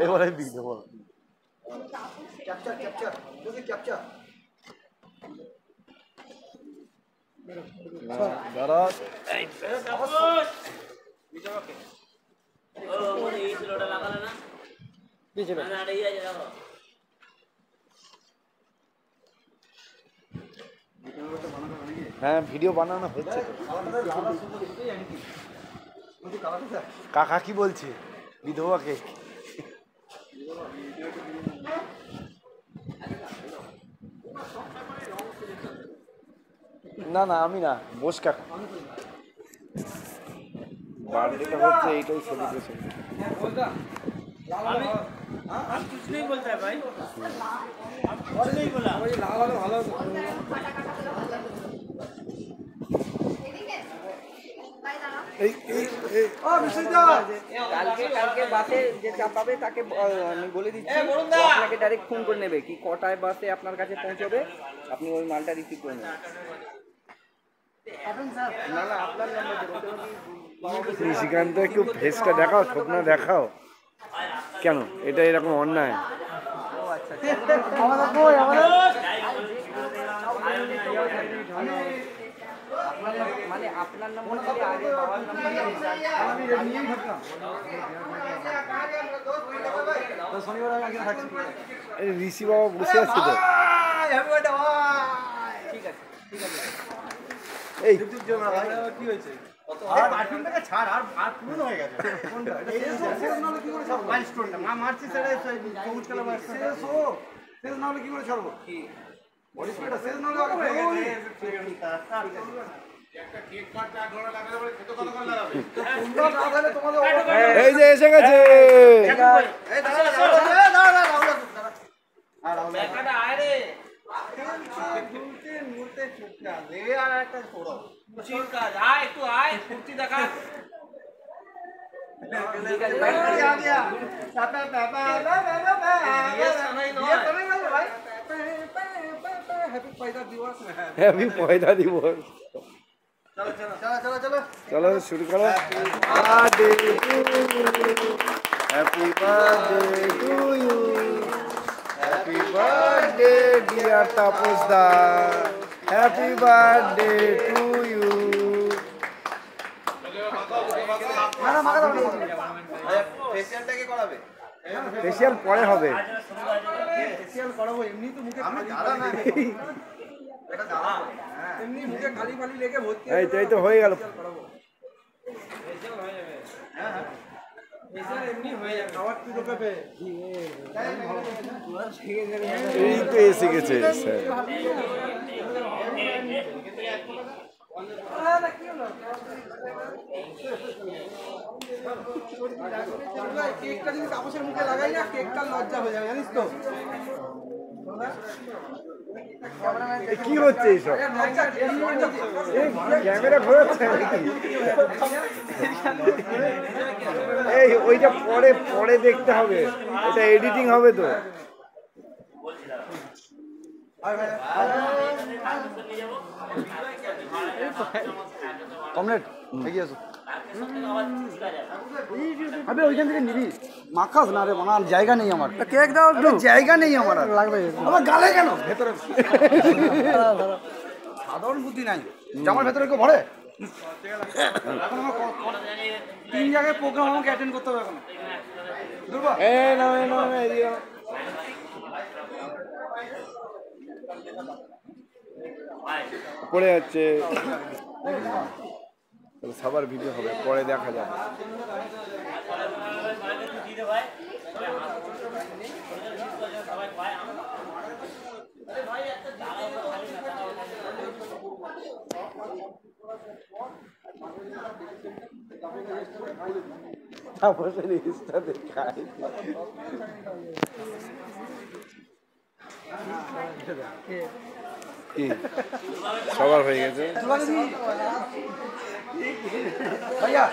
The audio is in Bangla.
এবারে বিধবা হ্যাঁ ভিডিও বানানো হচ্ছে। কাকা কি বলছে বিধবাকে? না না আমি না, বোস কাকা। বার্থডেটা হচ্ছে এইটাই সেলিব্রেশন। कुछ नहीं बोलता है भाई, कुछ नहीं बोला। কালকে বাসে যে চাপাবে তাকে আমি বলে দিচ্ছি, আপনাকে ডাইরেক্ট ফোন করে নেবে কি কটায় বাসে আপনার কাছে পৌঁছবে, আপনি ওই মালটা রিসিভ করে নেবেন। না না আপনার নাম্বার শ্রীকান্ত একটু ফেসটা দেখাও, স্বপ্ন দেখাও। কেন এটা এরকম অন্যায়? মানে আপনার নাম্বার আগে বাবার নাম্বার ঋষি বাবা বসে আছে তো। ঠিক আছে ঠিক আছে। এই কি হয়েছে? আর পারফিউমটাকে ছাড়, আর পুরনো হয়ে গেছে কোনটা? এই যে শেষ নালে কি করে ছাড়বো? মাইলস্টোনটা মারছি সেটা সবুজ কালার মাইলস্টোন শেষ ও শেষ নালে কি করে ছাড়বো? কি বডি স্প্রেটা শেষ নালে আগে ফেলে একটা কেক কাটতে আগ্রহ লাগালে বলে কত কত করে লাগাবে? তোমরা না তাহলে তোমাদের এই যে এসে গেছে। এই দাঁড়া আর একটা আয় রে মুহূর্তে চুপটা দে আর একটা ছোড়ো খুশির কাজ। আয় একটু আয়, ফুর্তি দেখা। आ गया पापा पापा ये समय नो है। भाई हैप्पी पैदा दिवस হ্যাপি পয়দা দিবস। चलो चलो चलो चलो चलो চলো শুরু করো। Birthday to you, happy birthday to you, happy birthday dear Tapas da, happy birthday to you. মারা মারা ফেশিয়ালটা কি করাবে? ফেশিয়াল পরে হবে। ফেশিয়াল করাবো এমনি তো মুখে আমি দাদা না এটা দাদা এমনি মুখে খালি খালি লেগে ভর্তি এই তো হয়ে গেল। করাবো ফেশিয়াল হয়ে যাবে। হ্যাঁ ফেশিয়াল এমনি হয়ে যাবে। খাবার কি করবে বে এই তো এসে গেছে স্যার। কেকটা যদি তাপসের মুখে লাগাই না কেকটা লজ্জা হয়ে যাবে জানিস তো কি হচ্ছে এইসব? ক্যামেরা ঘোরাচ্ছে নাকি? এই ওইটা পরে পরে দেখতে হবে, এটা এডিটিং হবে তো। কমরেড এগিয়ে আসো আবে ওইখান থেকে নিবি মাখাস না রে বানার জায়গা নেই আমার কেক দাও একটু জায়গা নেই আমার আর লাগবে আমার গালে কেন ভেতরে সাধারণ বুদ্ধি নাই জামার ভেতরে কেউ ভরে এখন আমার 3 জায়গায় প্রোগ্রাম আমাকে অ্যাটেন্ড করতে হবে এখন দুর্বা এই না না না এদিকে পড়ে যাচ্ছে। সবার ভিডিও হবে, পরে দেখা যাবে। তারপরে রিলসটা দেখাই। কি সবার হয়ে গেছে? ভাইয়া